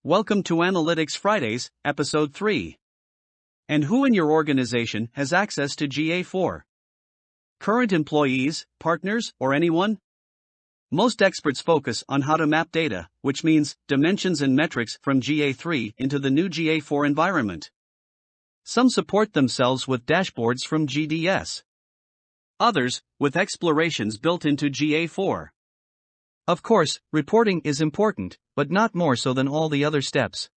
Welcome to Analytics Fridays, Episode 3. And who in your organization has access to GA4? Current employees, partners, or anyone? Most experts focus on how to map data, which means dimensions and metrics from GA3 into the new GA4 environment. Some support themselves with dashboards from GDS. Others, with explorations built into GA4. Of course, reporting is important, but not more so than all the other steps.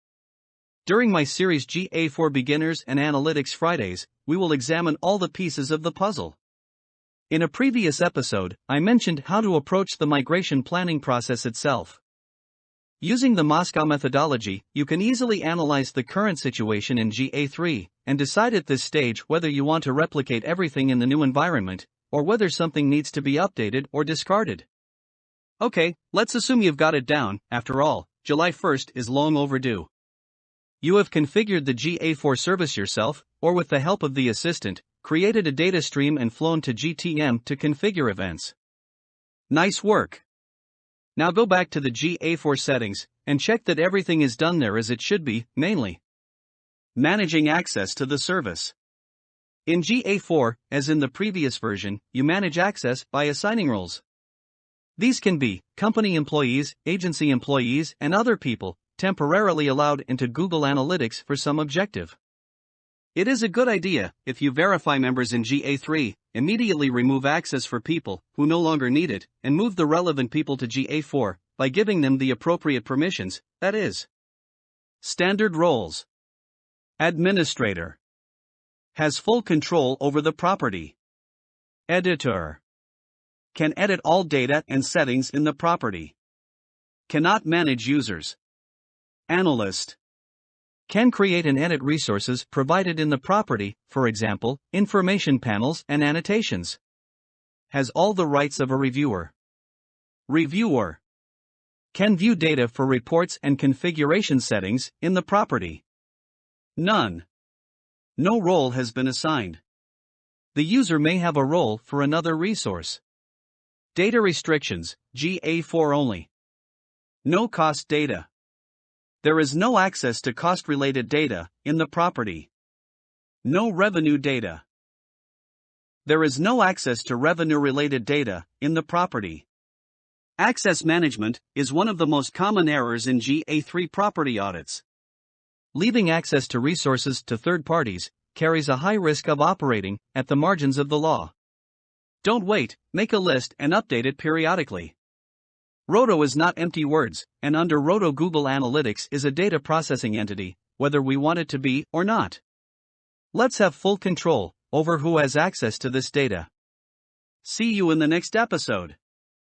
During my series GA4 Beginners and Analytics Fridays, we will examine all the pieces of the puzzle. In a previous episode, I mentioned how to approach the migration planning process itself. Using the Moscow methodology, you can easily analyze the current situation in GA3 and decide at this stage whether you want to replicate everything in the new environment, or whether something needs to be updated or discarded. Okay, let's assume you've got it down. After all, July 1st is long overdue. You have configured the GA4 service yourself, or with the help of the assistant, created a data stream and flown to GTM to configure events. Nice work. Now go back to the GA4 settings and check that everything is done there as it should be, mainly managing access to the service. In GA4, as in the previous version, you manage access by assigning roles. These can be company employees, agency employees, and other people, temporarily allowed into Google Analytics for some objective. It is a good idea, if you verify members in GA3, immediately remove access for people who no longer need it, and move the relevant people to GA4 by giving them the appropriate permissions, that is. Standard roles. Administrator. Has full control over the property. Editor. Can edit all data and settings in the property. Cannot manage users. Analyst. Can create and edit resources provided in the property, for example, information panels and annotations. Has all the rights of a reviewer. Reviewer. Can view data for reports and configuration settings in the property. None. No role has been assigned. The user may have a role for another resource. Data restrictions, GA4 only. No cost data. There is no access to cost-related data in the property. No revenue data. There is no access to revenue-related data in the property. Access management is one of the most common errors in GA3 property audits. Leaving access to resources to third parties carries a high risk of operating at the margins of the law. Don't wait, make a list and update it periodically. Roto is not empty words, and under Roto Google Analytics is a data processing entity, whether we want it to be or not. Let's have full control over who has access to this data. See you in the next episode.